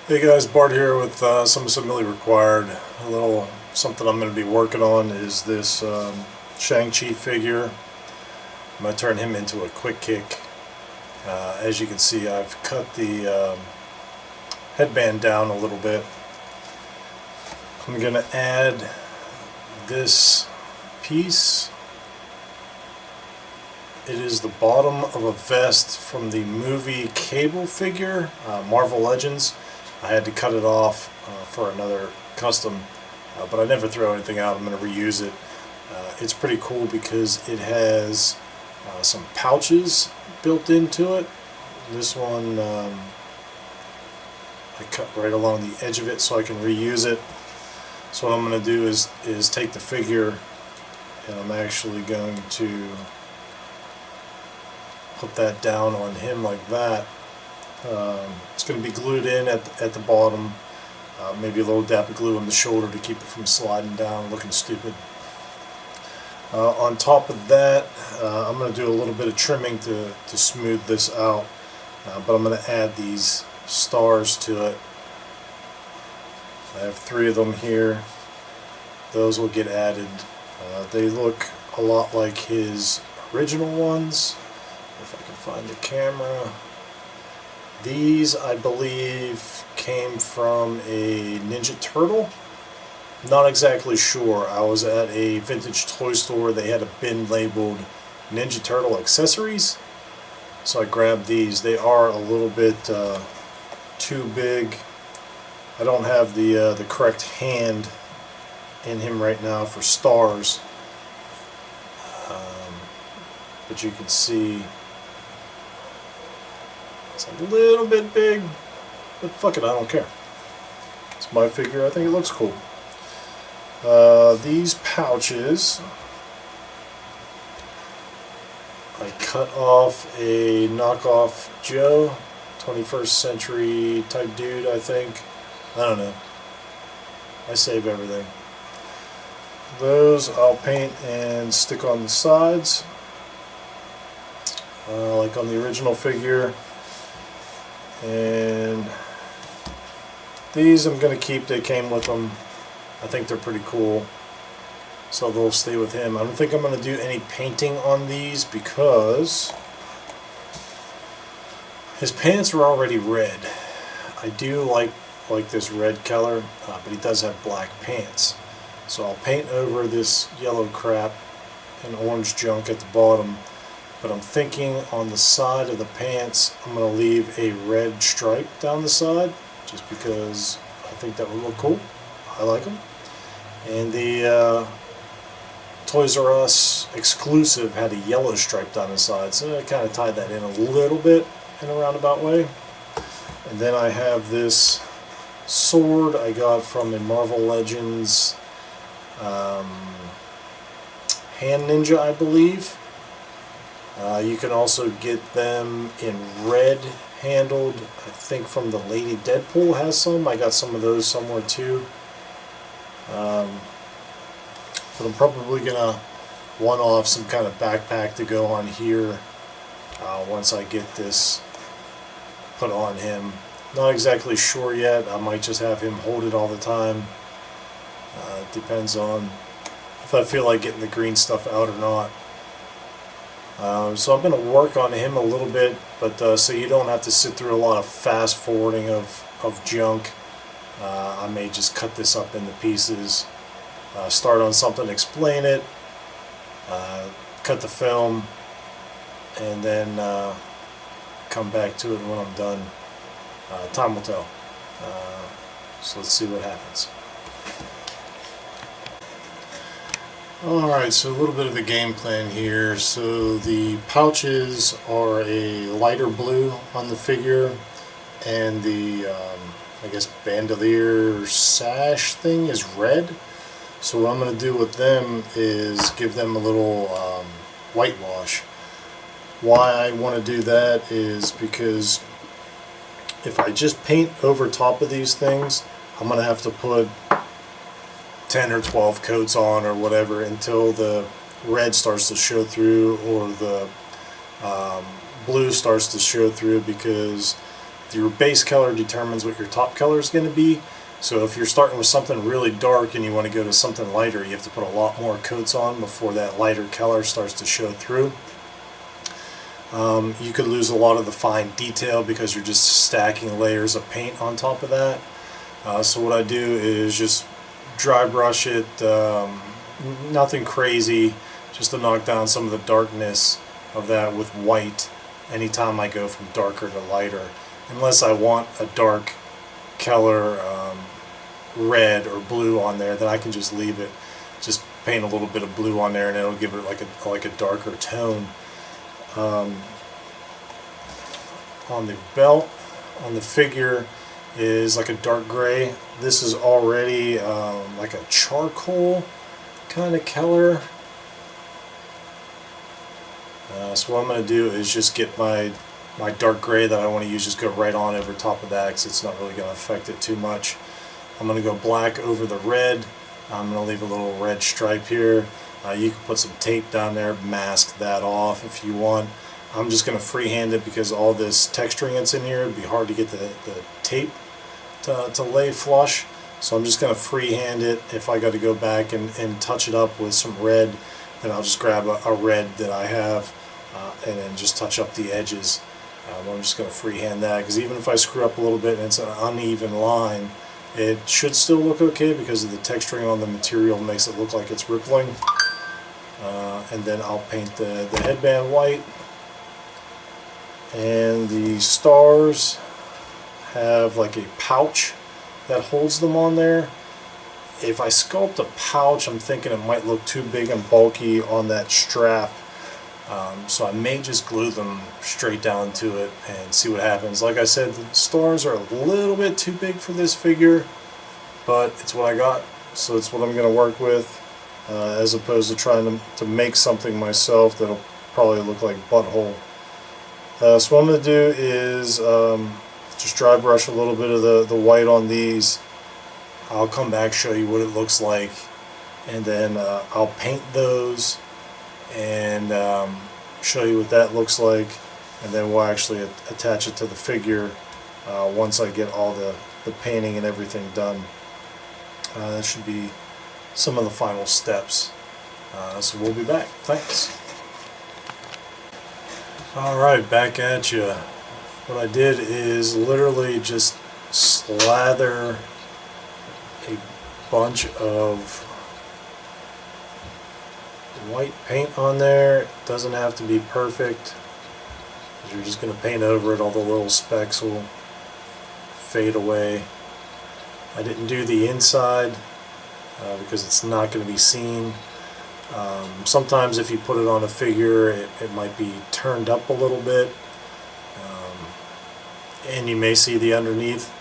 Hey guys, Bart here with some Assembly Required. A little something I'm going to be working on is this Shang-Chi figure. I'm going to turn him into a quick kick. As you can see, I've cut the headband down a little bit. I'm going to add this piece. It is the bottom of a vest from the movie Cable figure, Marvel Legends. I had to cut it off for another custom, but I never throw anything out. I'm going to reuse it. It's pretty cool because it has some pouches built into it. This one I cut right along the edge of it so I can reuse it. So what I'm going to do is take the figure, and I'm actually going to put that down on him like that. It's going to be glued in at the bottom, maybe a little dab of glue on the shoulder to keep it from sliding down looking stupid. On top of that, I'm going to do a little bit of trimming to smooth this out, but I'm going to add these stars to it. I have 3 of them here. Those will get added. They look a lot like his original ones. If I can find the camera. These, I believe, came from a Ninja Turtle. Not exactly sure. I was at a vintage toy store. They had a bin labeled Ninja Turtle accessories. So I grabbed these. They are a little bit too big. I don't have the correct hand in him right now for stars. But you can see it's a little bit big, but fuck it, I don't care. It's my figure, I think it looks cool. These pouches, I cut off a knockoff Joe, 21st century type dude, I think. I don't know. I save everything. Those I'll paint and stick on the sides, like on the original figure. And these I'm going to keep. They came with them. I think they're pretty cool, so they'll stay with him. I don't think I'm going to do any painting on these because his pants are already red. I do like this red color, but he does have black pants. So I'll paint over this yellow crap and orange junk at the bottom. But I'm thinking on the side of the pants, I'm going to leave a red stripe down the side, just because I think that would look cool. I like them. And the Toys R Us exclusive had a yellow stripe down the side, so I kind of tied that in a little bit in a roundabout way. And then I have this sword I got from a Marvel Legends Hand Ninja, I believe. You can also get them in red handled. I think from the Lady Deadpool has some. I got some of those somewhere too. But I'm probably gonna one-off some kind of backpack to go on here once I get this put on him. Not exactly sure yet. I might just have him hold it all the time. It depends on if I feel like getting the green stuff out or not. So I'm going to work on him a little bit, but so you don't have to sit through a lot of fast forwarding of junk. I may just cut this up into pieces, start on something, explain it, cut the film, and then come back to it when I'm done. Time will tell. So let's see what happens. Alright, so a little bit of the game plan here. So the pouches are a lighter blue on the figure, and the I guess bandolier sash thing is red. So what I'm going to do with them is give them a little whitewash. Why I want to do that is because if I just paint over top of these things, I'm going to have to put 10 or 12 coats on or whatever until the red starts to show through or the blue starts to show through, because your base color determines what your top color is going to be. So if you're starting with something really dark and you want to go to something lighter, you have to put a lot more coats on before that lighter color starts to show through. You could lose a lot of the fine detail because you're just stacking layers of paint on top of that. So what I do is just dry brush it, nothing crazy, just to knock down some of the darkness of that with white anytime I go from darker to lighter. Unless I want a dark color, red or blue on there, then I can just leave it. Just paint a little bit of blue on there and it'll give it like a darker tone. On the belt, on the figure, is like a dark gray. This is already like a charcoal kind of color. So what I'm going to do is just get my dark gray that I want to use, just go right on over top of that because it's not really going to affect it too much. I'm going to go black over the red. I'm going to leave a little red stripe here. You can put some tape down there, mask that off if you want. I'm just going to freehand it because all this texturing that's in here, it'd be hard to get the tape to lay flush. So I'm just going to freehand it. If I got to go back and touch it up with some red, then I'll just grab a red that I have and then just touch up the edges. I'm just going to freehand that because even if I screw up a little bit and it's an uneven line, it should still look okay because of the texturing on the material makes it look like it's rippling. And then I'll paint the headband white. And the stars have like a pouch that holds them on there. If I sculpt a pouch, I'm thinking it might look too big and bulky on that strap. So I may just glue them straight down to it and see what happens. Like I said, the stars are a little bit too big for this figure, but it's what I got, so it's what I'm going to work with, as opposed to trying to make something myself that'll probably look like butthole. So what I'm going to do is just dry brush a little bit of the white on these. I'll come back, show you what it looks like, and then I'll paint those and show you what that looks like, and then we'll actually attach it to the figure once I get all the painting and everything done. That should be some of the final steps. So we'll be back. Thanks. Alright, back at you. What I did is literally just slather a bunch of white paint on there. It doesn't have to be perfect. You're just going to paint over it, all the little specks will fade away. I didn't do the inside because it's not going to be seen. Sometimes if you put it on a figure, it might be turned up a little bit, and you may see the underneath.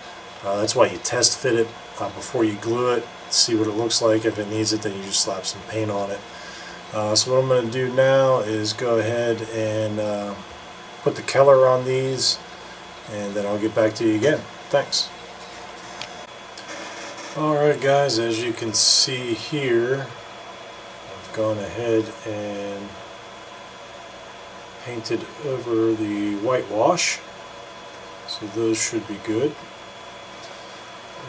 That's why you test fit it before you glue it, see what it looks like. If it needs it, then you just slap some paint on it. So what I'm going to do now is go ahead and put the color on these, and then I'll get back to you again. Thanks. Alright guys, as you can see here, I've gone ahead and painted over the whitewash, so those should be good.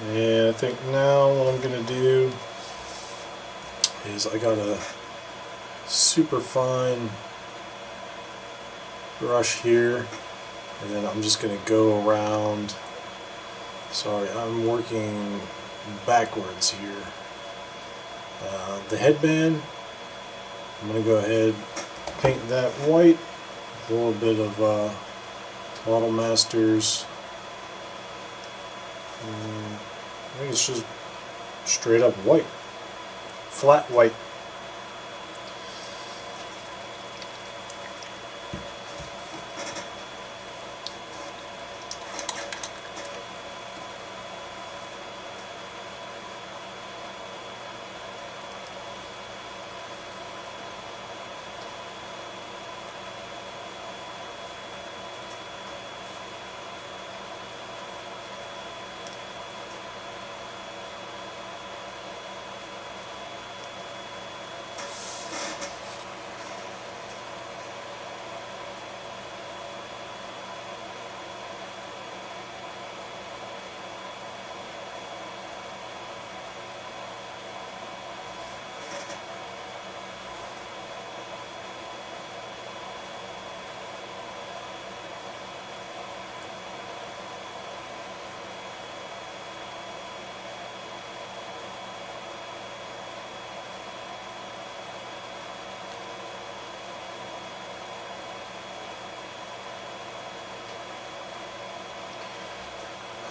And I think now what I'm going to do is I got a super fine brush here, and then I'm just going to go around. Sorry, I'm working backwards here. The headband, I'm going to go ahead paint that white, a little bit of Model Masters. I think it's just straight up white, flat white.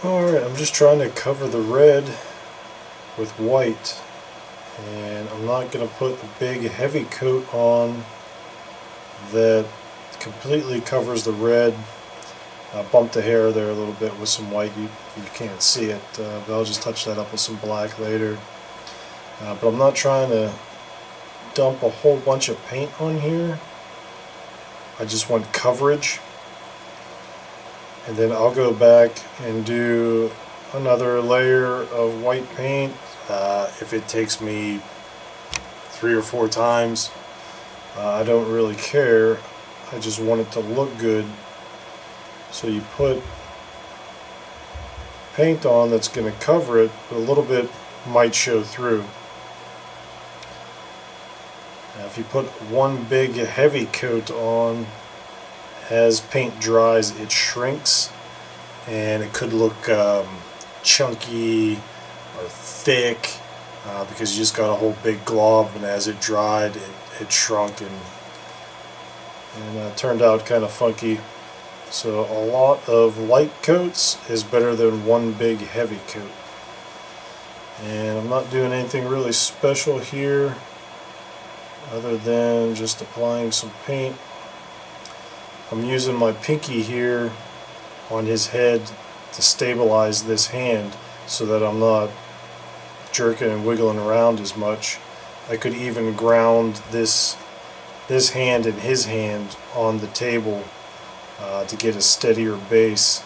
Alright, I'm just trying to cover the red with white, and I'm not going to put a big heavy coat on that completely covers the red. I bumped the hair there a little bit with some white. You can't see it, but I'll just touch that up with some black later. But I'm not trying to dump a whole bunch of paint on here. I just want coverage. And then I'll go back and do another layer of white paint if it takes me 3 or 4 times. I don't really care. I just want it to look good. So you put paint on that's going to cover it, but a little bit might show through. Now, if you put one big heavy coat on, as paint dries it shrinks and it could look chunky or thick because you just got a whole big glob, and as it dried it shrunk and turned out kind of funky. So a lot of light coats is better than one big heavy coat. And I'm not doing anything really special here other than just applying some paint. I'm using my pinky here on his head to stabilize this hand so that I'm not jerking and wiggling around as much. I could even ground this hand and his hand on the table to get a steadier base.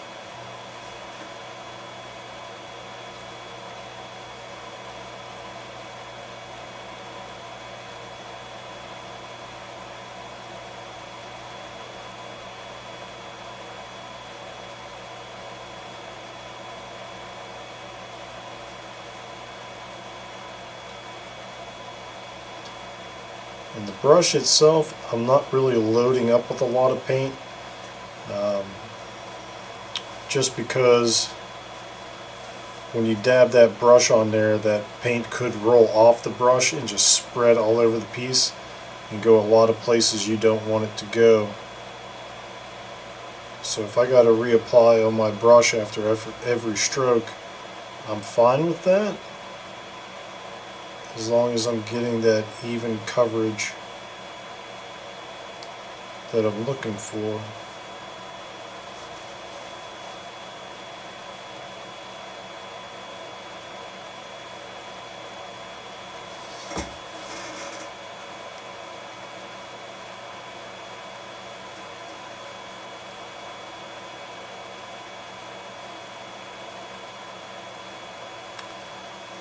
And the brush itself, I'm not really loading up with a lot of paint, just because when you dab that brush on there, that paint could roll off the brush and just spread all over the piece and go a lot of places you don't want it to go. So if I got to reapply on my brush after every stroke, I'm fine with that, as long as I'm getting that even coverage that I'm looking for.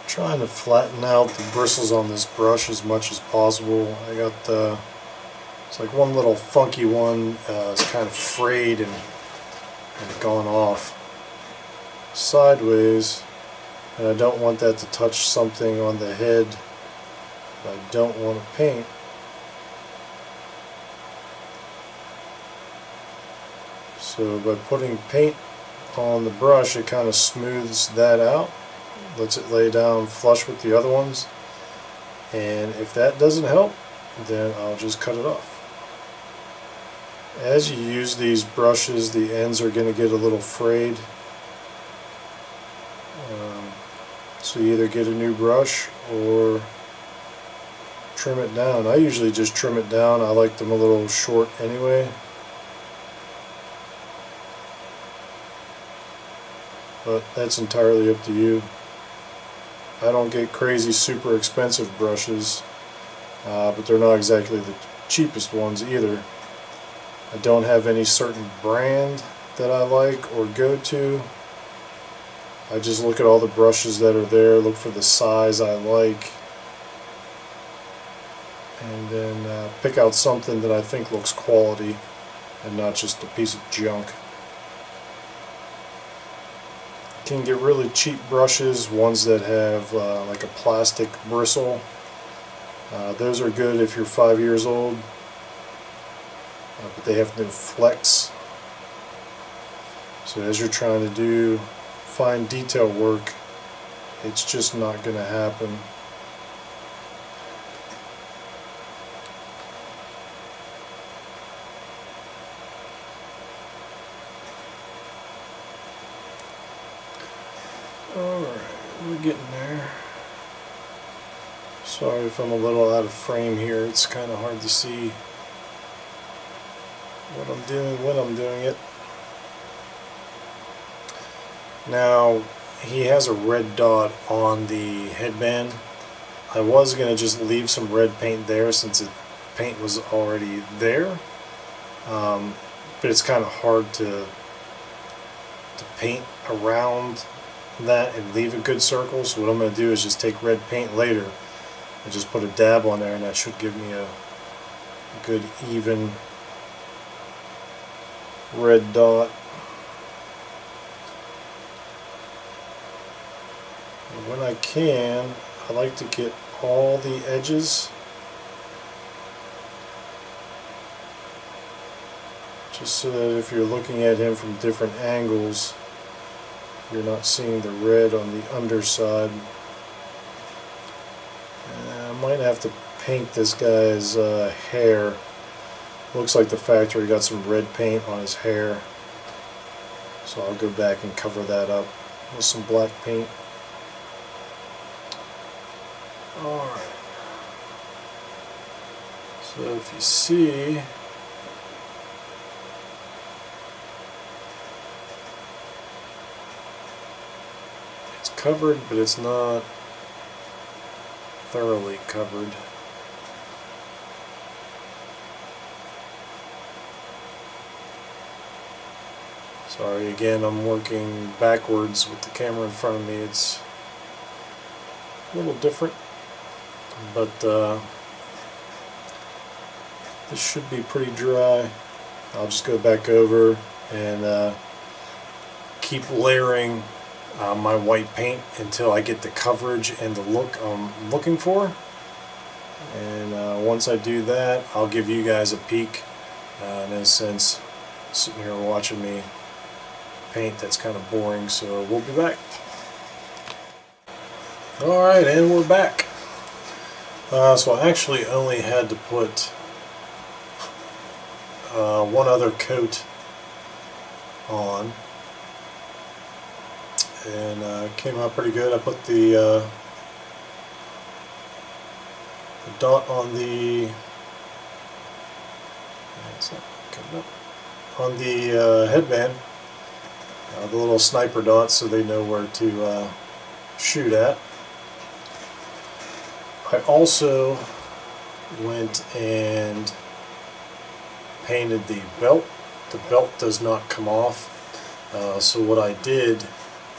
Trying to flatten out the bristles on this brush as much as possible. I got it's like one little funky one is kind of frayed and gone off sideways, and I don't want that to touch something on the head that I don't want to paint. So by putting paint on the brush, it kind of smooths that out, lets it lay down flush with the other ones, and if that doesn't help, then I'll just cut it off. As you use these brushes, the ends are going to get a little frayed, so you either get a new brush or trim it down. I usually just trim it down. I like them a little short anyway. But that's entirely up to you. I don't get crazy super expensive brushes, but they're not exactly the cheapest ones either. I don't have any certain brand that I like or go to. I just look at all the brushes that are there, look for the size I like, and then pick out something that I think looks quality and not just a piece of junk. Can get really cheap brushes, ones that have like a plastic bristle. Those are good if you're 5 years old, but they have no flex. So as you're trying to do fine detail work, it's just not going to happen. Alright, we're getting there. Sorry if I'm a little out of frame here, it's kind of hard to see what I'm doing when I'm doing it. Now, he has a red dot on the headband. I was going to just leave some red paint there since the paint was already there. But it's kind of hard to paint around that and leave a good circle, so what I'm going to do is just take red paint later and just put a dab on there, and that should give me a good even red dot. And when I can, I like to get all the edges, just so that if you're looking at him from different angles, you're not seeing the red on the underside. I might have to paint this guy's hair. Looks like the factory got some red paint on his hair, so I'll go back and cover that up with some black paint. Alright, so if you see, it's covered, but it's not thoroughly covered. Sorry, again, I'm working backwards with the camera in front of me. It's a little different, but this should be pretty dry. I'll just go back over and keep layering my white paint until I get the coverage and the look I'm looking for. And once I do that, I'll give you guys a peek. In a sense, sitting here watching me paint, that's kind of boring, so we'll be back. Alright, and we're back. So I actually only had to put one other coat on, and it came out pretty good. I put the dot on the headband, the little sniper dots, so they know where to shoot at. I also went and painted the belt. The belt does not come off, so what I did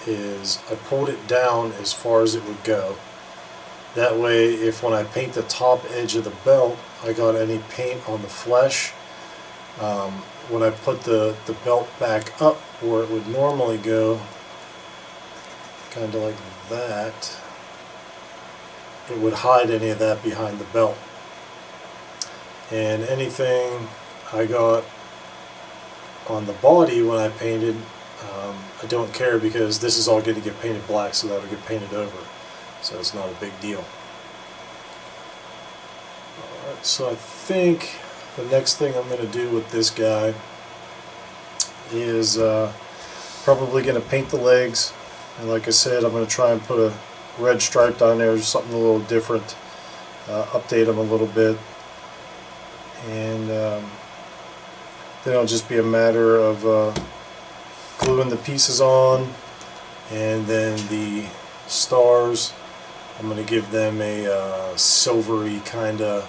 is I pulled it down as far as it would go. That way, if when I paint the top edge of the belt, I got any paint on the flesh, when I put the belt back up where it would normally go, kind of like that, it would hide any of that behind the belt. And anything I got on the body when I painted, I don't care, because this is all going to get painted black, so that'll get painted over, so it's not a big deal. Alright, so I think the next thing I'm going to do with this guy is probably going to paint the legs, and like I said, I'm going to try and put a red stripe down there, something a little different, update them a little bit, and then it'll just be a matter of gluing the pieces on, and then the stars, I'm going to give them a silvery kind of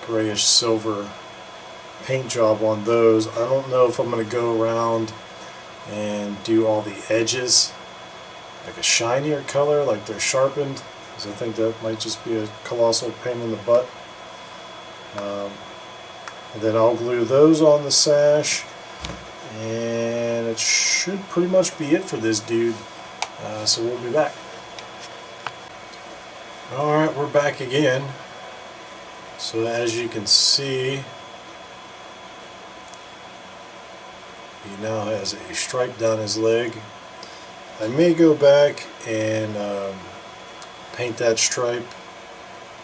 grayish silver paint job on those. I don't know if I'm going to go around and do all the edges like a shinier color, like they're sharpened, because I think that might just be a colossal pain in the butt. And then I'll glue those on the sash, and it should pretty much be it for this dude. So we'll be back. Alright, we're back again. So as you can see, he now has a stripe down his leg. I may go back and paint that stripe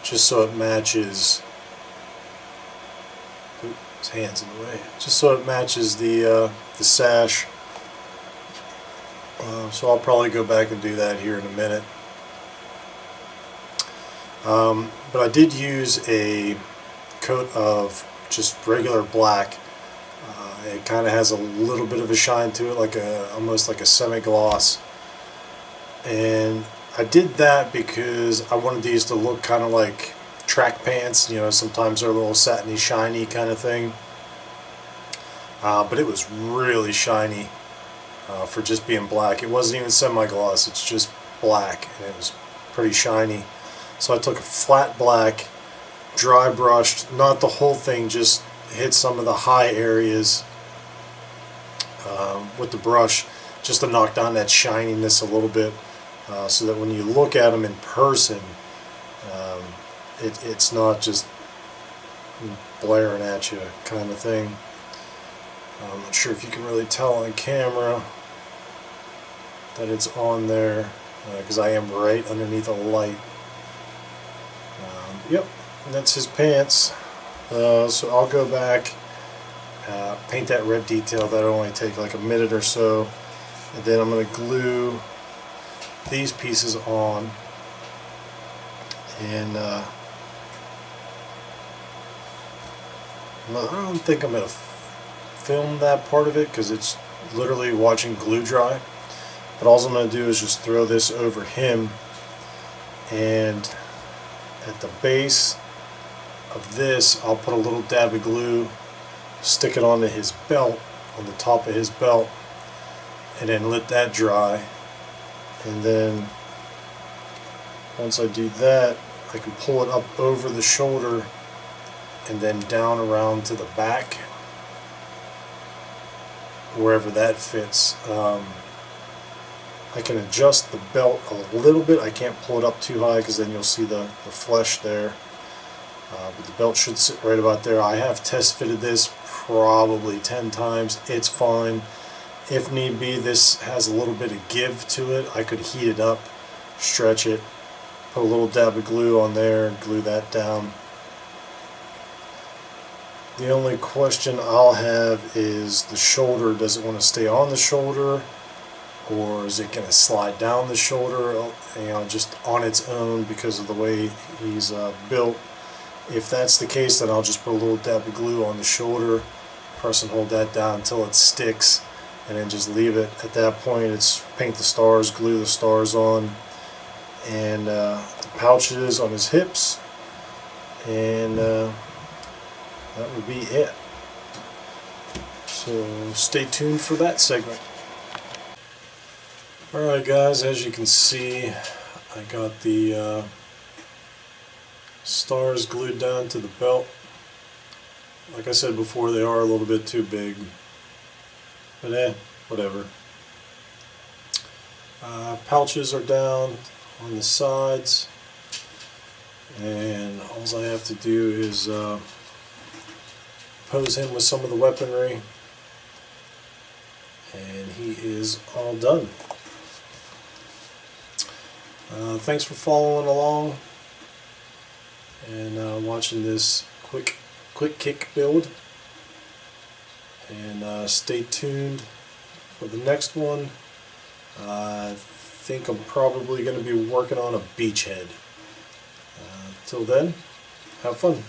just so it matches. Oops, his hand's in the way. Just so it matches the sash So I'll probably go back and do that here in a minute. But I did use a coat of just regular black. It kind of has a little bit of a shine to it, like almost like a semi-gloss. And I did that because I wanted these to look kind of like track pants. You know, sometimes they're a little satiny, shiny kind of thing. But it was really shiny for just being black. It wasn't even semi-gloss, it's just black, and it was pretty shiny. So I took a flat black, dry brushed, not the whole thing, just hit some of the high areas with the brush, just to knock down that shininess a little bit, so that when you look at them in person, it's not just blaring at you kind of thing. I'm not sure if you can really tell on camera that it's on there, because I am right underneath a light. Yep, and that's his pants. So I'll go back, paint that red detail. That'll only take like a minute or so, and then I'm going to glue these pieces on, and I don't think I'm going to film that part of it because it's literally watching glue dry. But all I'm going to do is just throw this over him, and at the base of this I'll put a little dab of glue, stick it onto his belt, on the top of his belt, and then let that dry. And then once I do that, I can pull it up over the shoulder and then down around to the back, wherever that fits. I can adjust the belt a little bit. I can't pull it up too high because then you'll see the flesh there. But the belt should sit right about there. I have test fitted this probably 10 times. It's fine. If need be, this has a little bit of give to it. I could heat it up, stretch it, put a little dab of glue on there, glue that down. The only question I'll have is the shoulder. Does it want to stay on the shoulder, or is it going to slide down the shoulder, you know, just on its own because of the way he's built? If that's the case, then I'll just put a little dab of glue on the shoulder, press and hold that down until it sticks, and then just leave it. At that point, it's paint the stars, glue the stars on, and the pouches on his hips, and that would be it. So stay tuned for that segment. Alright guys, as you can see, I got the stars glued down to the belt. Like I said before, they are a little bit too big, but whatever. Pouches are down on the sides, and all I have to do is pose him with some of the weaponry, and he is all done. Thanks for following along and watching this quick kick build, and stay tuned for the next one. I think I'm probably going to be working on a beachhead. Till then, have fun.